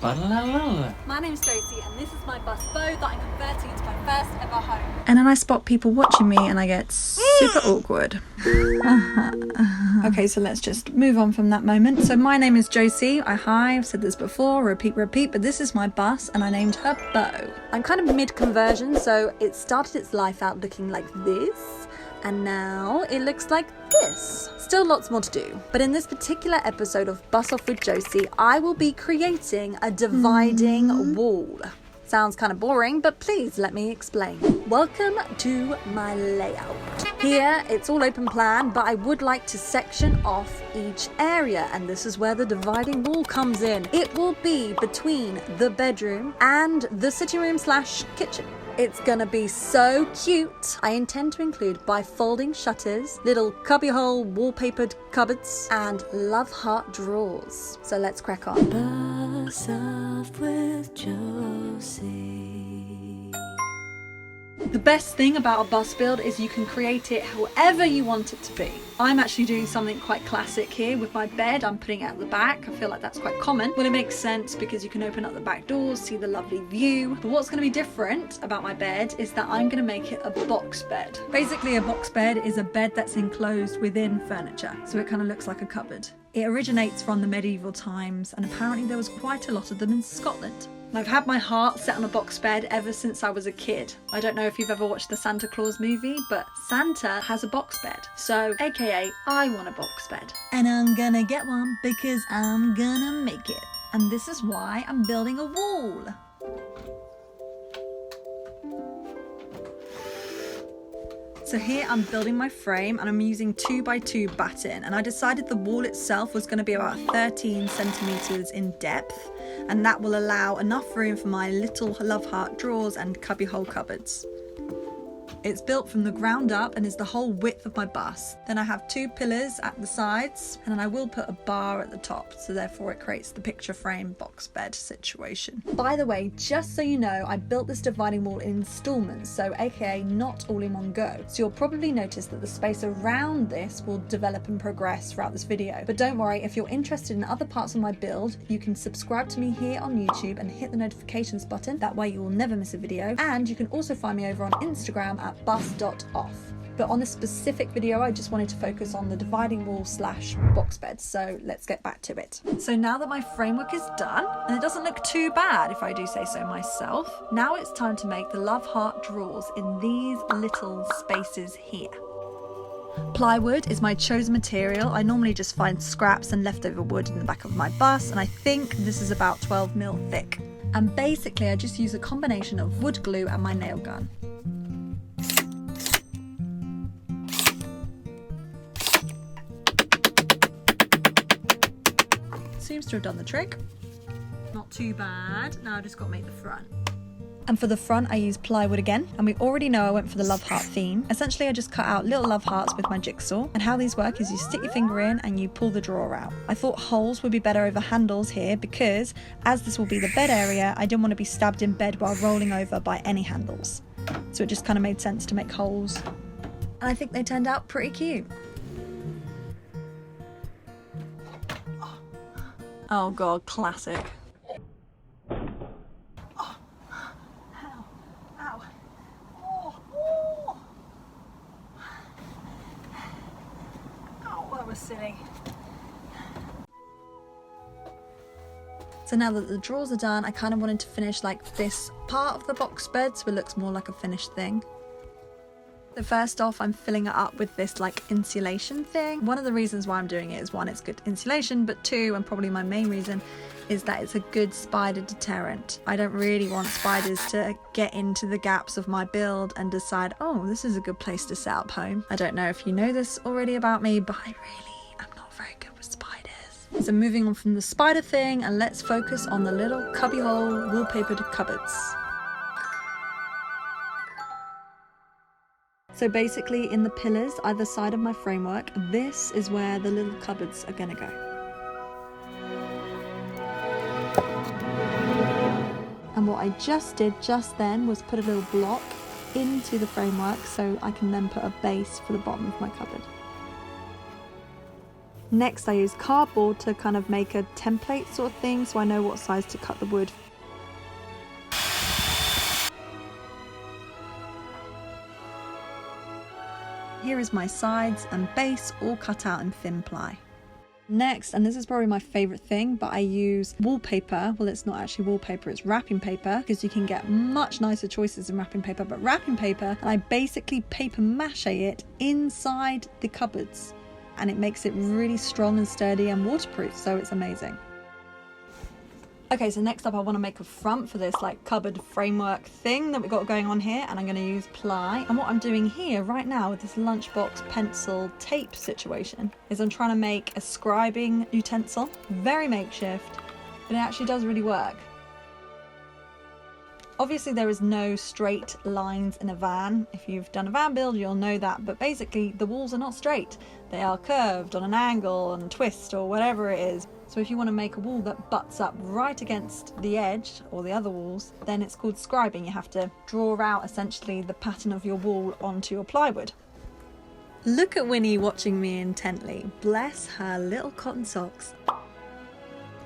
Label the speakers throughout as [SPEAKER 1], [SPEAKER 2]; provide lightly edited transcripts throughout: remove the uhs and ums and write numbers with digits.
[SPEAKER 1] My name's Josie and this is my bus bow that I'm converting into my first ever home.
[SPEAKER 2] And then I spot people watching me and I get super awkward. Okay, so let's just move on from that moment. So my name is Josie. I've said this before, repeat, but this is my bus and I named her Bo.
[SPEAKER 1] I'm kind of mid-conversion, so it started its life out looking like this, and now it looks like this. Still lots more to do, but in this particular episode of Bus Off with Josie, I will be creating a dividing wall. Sounds kind of boring, but please let me explain. Welcome to my layout. Here, it's all open plan, but I would like to section off each area, and this is where the dividing wall comes in. It will be between the bedroom and the sitting room / kitchen. It's gonna be so cute. I intend to include bifolding shutters, little cubbyhole wallpapered cupboards, and love heart drawers. So let's crack on. Bus Off with Josie.
[SPEAKER 2] The best thing about a bus build is you can create it however you want it to be. I'm actually doing something quite classic here with my bed. I'm putting it at the back. I feel like that's quite common. Well, it makes sense because you can open up the back doors, see the lovely view. But what's going to be different about my bed is that I'm going to make it a box bed. Basically, a box bed is a bed that's enclosed within furniture, so it kind of looks like a cupboard. It originates from the medieval times, and apparently there was quite a lot of them in Scotland. And I've had my heart set on a box bed ever since I was a kid. I don't know if you've ever watched the Santa Claus movie, but Santa has a box bed. So, aka, I want a box bed. And I'm gonna get one because I'm gonna make it. And this is why I'm building a wall. So here I'm building my frame and I'm using 2x2 batten, and I decided the wall itself was going to be about 13 centimeters in depth, and that will allow enough room for my little love heart drawers and cubbyhole cupboards. It's built from the ground up and is the whole width of my bus. Then I have 2 pillars at the sides, and then I will put a bar at the top, so therefore it creates the picture frame box bed situation. By the way, just so you know, I built this dividing wall in installments, so aka not all in one go. So you'll probably notice that the space around this will develop and progress throughout this video. But don't worry, if you're interested in other parts of my build, you can subscribe to me here on YouTube and hit the notifications button. That way you will never miss a video. And you can also find me over on Instagram at bus.off. But on this specific video, I just wanted to focus on the dividing wall / box bed. So let's get back to it. So now that my framework is done, and it doesn't look too bad if I do say so myself, now it's time to make the love heart drawers in these little spaces here. Plywood is my chosen material. I normally just find scraps and leftover wood in the back of my bus, and I think this is about 12mm thick. And basically I just use a combination of wood glue and my nail gun. Seems to have done the trick. Not too bad. Now I just got to make the front. And for the front I use plywood again, and we already know I went for the love heart theme. Essentially I just cut out little love hearts with my jigsaw, and how these work is you stick your finger in and you pull the drawer out. I thought holes would be better over handles here because as this will be the bed area, I didn't want to be stabbed in bed while rolling over by any handles. So it just kind of made sense to make holes. And I think they turned out pretty cute. Oh god, classic. Oh, ow, ow, oh, oh. Oh, that was silly. So now that the drawers are done, I kind of wanted to finish like this part of the box bed so it looks more like a finished thing. So first off, I'm filling it up with this like insulation thing. One of the reasons why I'm doing it is 1, it's good insulation, but 2, and probably my main reason, is that it's a good spider deterrent. I don't really want spiders to get into the gaps of my build and decide, oh, this is a good place to set up home. I don't know if you know this already about me, but I really am not very good with spiders. So moving on from the spider thing, and let's focus on the little cubbyhole wallpapered cupboards. So basically in the pillars either side of my framework, this is where the little cupboards are gonna go. And what I just did just then was put a little block into the framework so I can then put a base for the bottom of my cupboard. Next I use cardboard to kind of make a template sort of thing, so I know what size to cut the wood. Here is my sides and base all cut out in thin ply. Next, and this is probably my favourite thing, but I use wallpaper. Well, it's not actually wallpaper, it's wrapping paper, because you can get much nicer choices in wrapping paper, but wrapping paper, and I basically paper mache it inside the cupboards, and it makes it really strong and sturdy and waterproof, so it's amazing. Okay, so next up I want to make a front for this like cupboard framework thing that we've got going on here, and I'm going to use ply. And what I'm doing here right now with this lunchbox pencil tape situation is I'm trying to make a scribing utensil. Very makeshift, but it actually does really work. Obviously there is no straight lines in a van. If you've done a van build you'll know that, but basically the walls are not straight. They are curved on an angle and a twist or whatever it is. So if you want to make a wall that butts up right against the edge or the other walls, then it's called scribing. You have to draw out essentially the pattern of your wall onto your plywood. Look at Winnie watching me intently. Bless her little cotton socks.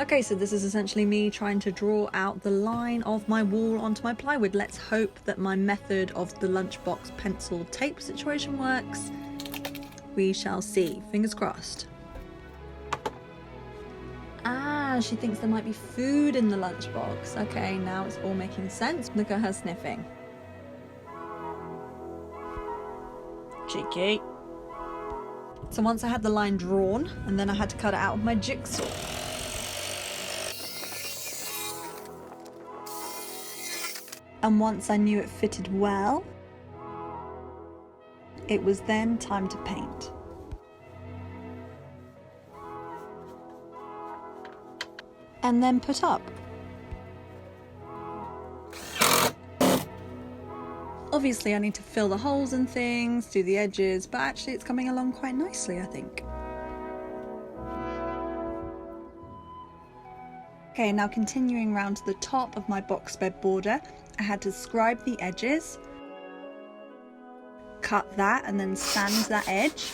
[SPEAKER 2] Okay, so this is essentially me trying to draw out the line of my wall onto my plywood. Let's hope that my method of the lunchbox pencil tape situation works. We shall see. Fingers crossed. Ah, she thinks there might be food in the lunchbox. Okay, now it's all making sense. Look at her sniffing. Cheeky. So once I had the line drawn, and then I had to cut it out with my jigsaw. And once I knew it fitted well, it was then time to paint. And then put up. Obviously I need to fill the holes and things, do the edges, but actually it's coming along quite nicely, I think. Okay, now continuing round to the top of my box bed border, I had to scribe the edges, cut that and then sand that edge.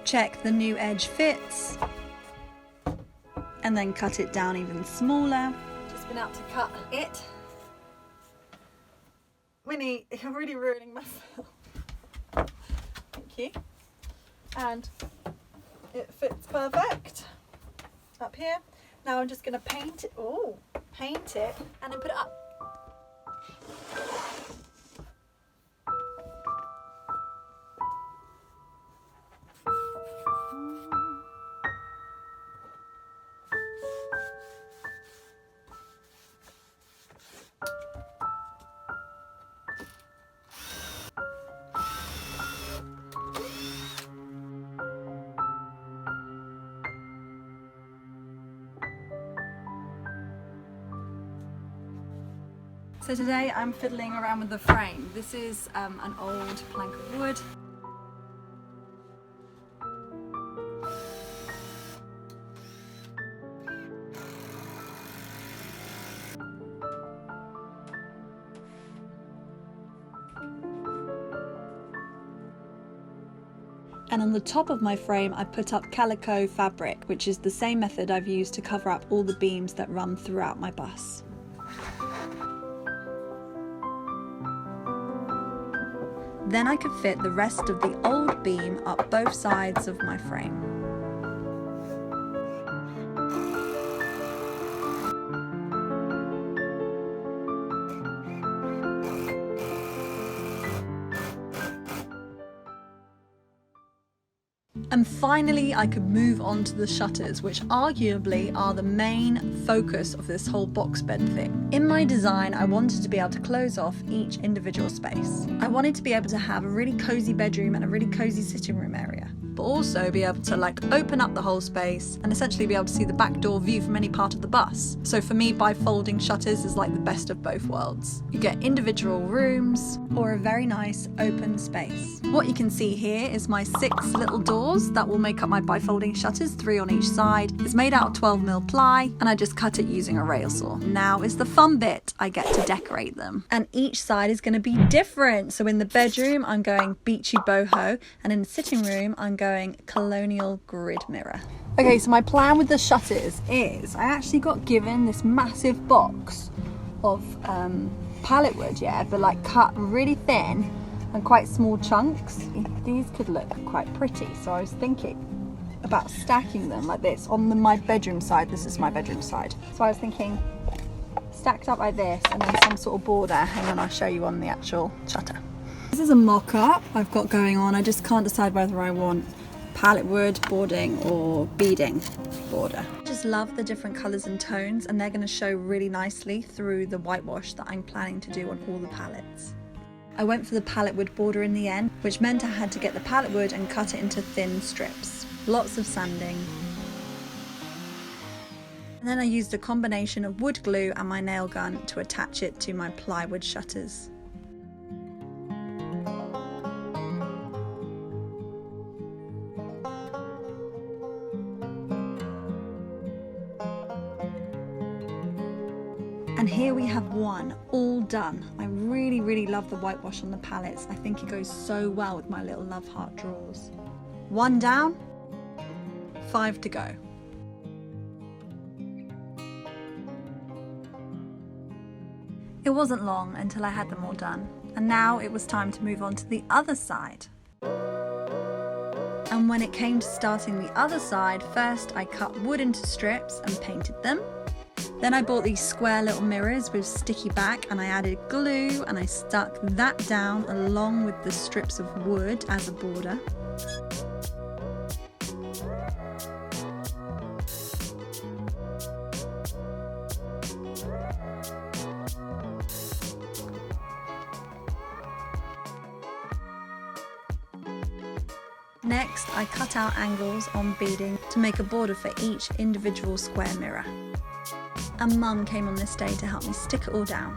[SPEAKER 2] Check the new edge fits, and then cut it down even smaller. Just been out to cut it. Winnie, you're really ruining my film. Thank you. And it fits perfect up here. Now I'm just going to paint it. Oh, paint it and then put it up. So today I'm fiddling around with the frame. This is an old plank of wood. And on the top of my frame I put up calico fabric, which is the same method I've used to cover up all the beams that run throughout my bus. Then I could fit the rest of the old beam up both sides of my frame. And finally I could move on to the shutters, which arguably are the main focus of this whole box bed thing. In my design I wanted to be able to close off each individual space. I wanted to be able to have a really cozy bedroom and a really cozy sitting room area. but also be able to like open up the whole space and essentially be able to see the back door view from any part of the bus. So for me, bifolding shutters is like the best of both worlds. You get individual rooms or a very nice open space. What you can see here is my 6 little doors that will make up my bifolding shutters, 3 on each side. It's made out of 12mm ply and I just cut it using a rail saw. Now is the fun bit, I get to decorate them. And each side is going to be different. So in the bedroom, I'm going beachy boho, and in the sitting room, I'm going colonial grid mirror. Okay, so my plan with the shutters is I actually got given this massive box of pallet wood, yeah, but like cut really thin and quite small chunks. These could look quite pretty, so I was thinking about stacking them like this on my bedroom side. This is my bedroom side. So I was thinking stacked up like this and then some sort of border. Hang on, I'll show you on the actual shutter. This is a mock-up I've got going on. I just can't decide whether I want pallet wood boarding or beading border. I just love the different colours and tones, and they're going to show really nicely through the whitewash that I'm planning to do on all the palettes. I went for the pallet wood border in the end, which meant I had to get the pallet wood and cut it into thin strips. Lots of sanding. And then I used a combination of wood glue and my nail gun to attach it to my plywood shutters. And here we have one all done. I really love the whitewash on the palettes. I think it goes so well with my little love heart drawers. 1 down, 5 to go. It wasn't long until I had them all done, and now it was time to move on to the other side. And when it came to starting the other side, first I cut wood into strips and painted them. Then I bought these square little mirrors with sticky back, and I added glue and I stuck that down along with the strips of wood as a border. Next, I cut out angles on beading to make a border for each individual square mirror. And Mum came on this day to help me stick it all down.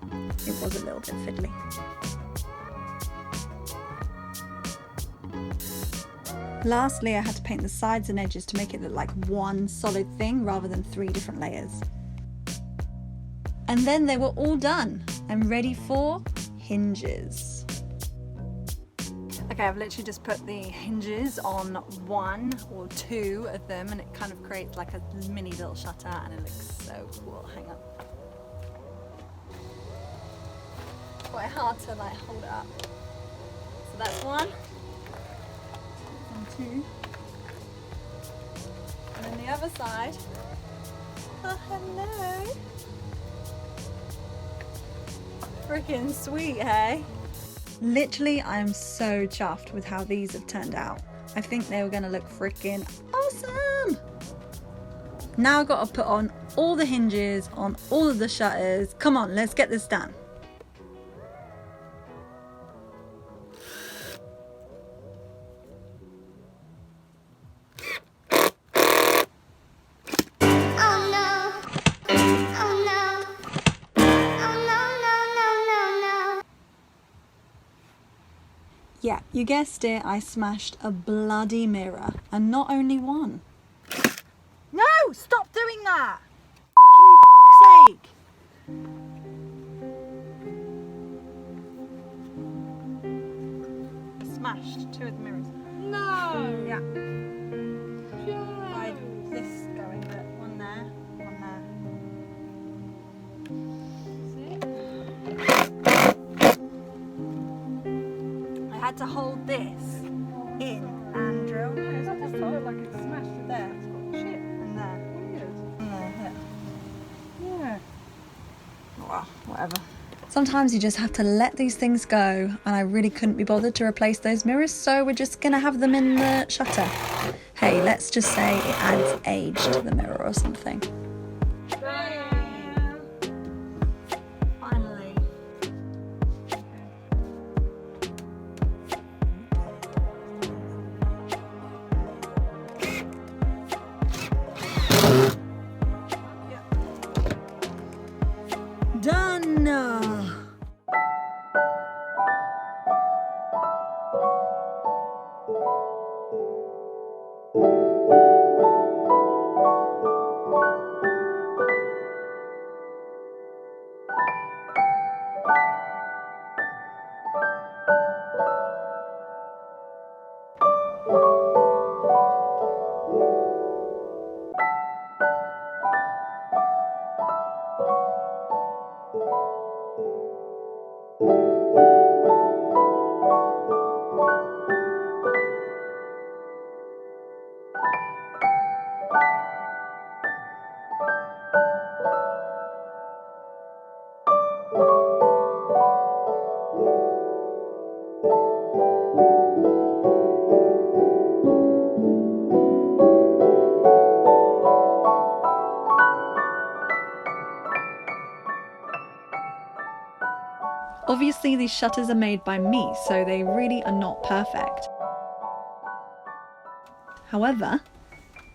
[SPEAKER 2] It was a little bit fiddly. Lastly, I had to paint the sides and edges to make it look like one solid thing rather than 3 different layers. And then they were all done and ready for hinges. Okay, I've literally just put the hinges on 1 or 2 of them, and it kind of creates like a mini little shutter, and it looks so cool. Hang on. Quite hard to like hold it up. So that's 1 and 2. And then the other side. Oh, hello. Freaking sweet, hey? Literally, I'm so chuffed with how these have turned out. I think they were going to look freaking awesome. Now I've got to put on all the hinges on all of the shutters. Come on, let's get this done. Yeah, you guessed it, I smashed a bloody mirror, and not only one. No! Stop doing that! Fucking fuck's sake! Smashed 2 of the mirrors.
[SPEAKER 3] No!
[SPEAKER 2] Yeah.
[SPEAKER 3] Joe.
[SPEAKER 2] I had this going, but one there, one there. I had to hold this in and drill.
[SPEAKER 3] I just felt like it smashed it
[SPEAKER 2] There.
[SPEAKER 3] It's got shit.
[SPEAKER 2] And there.
[SPEAKER 3] Weird.
[SPEAKER 2] And there.
[SPEAKER 3] Yeah.
[SPEAKER 2] Well, whatever. Sometimes you just have to let these things go, and I really couldn't be bothered to replace those mirrors, so we're just gonna have them in the shutter. Hey, let's just say it adds age to the mirror or something. Finally. Done. Obviously these shutters are made by me, so they really are not perfect. However,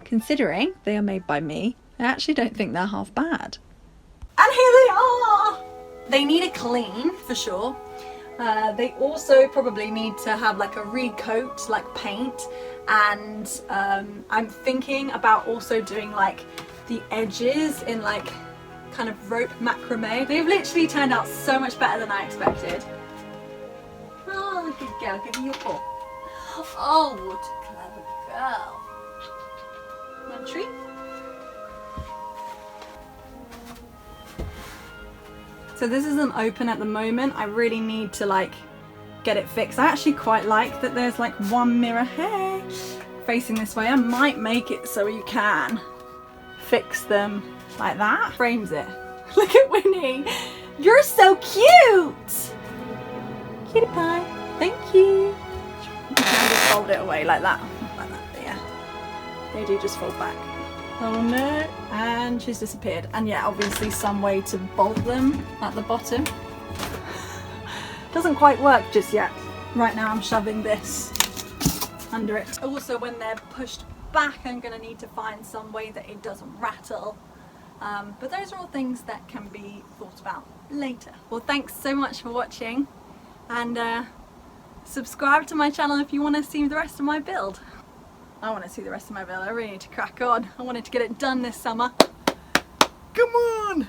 [SPEAKER 2] considering they are made by me, I actually don't think they're half bad.
[SPEAKER 1] And here they are! They need a clean, for sure. They also probably need to have like a recoat, like paint, and I'm thinking about also doing like the edges in like kind of rope macrame. They've literally turned out so much better than I expected. Oh, look at girl, give me your paw. Oh, what a clever girl. Want a treat? So this isn't open at the moment. I really need to like get it fixed. I actually quite like that there's like one mirror here facing this way. I might make it so you can fix them like that. Frames it. Look at Winnie. You're so cute. Cutie pie. Thank you. You can just fold it away like that. Like that, but yeah. They do just fold back. Oh no. And she's disappeared. And yeah, obviously some way to bolt them at the bottom. Doesn't quite work just yet. Right now I'm shoving this under it. Also when they're pushed back, I'm going to need to find some way that it doesn't rattle. But those are all things that can be thought about later. Well, thanks so much for watching, and subscribe to my channel if you want to see the rest of my build. I want to see the rest of my build. I really need to crack on. I wanted to get it done this summer. Come on!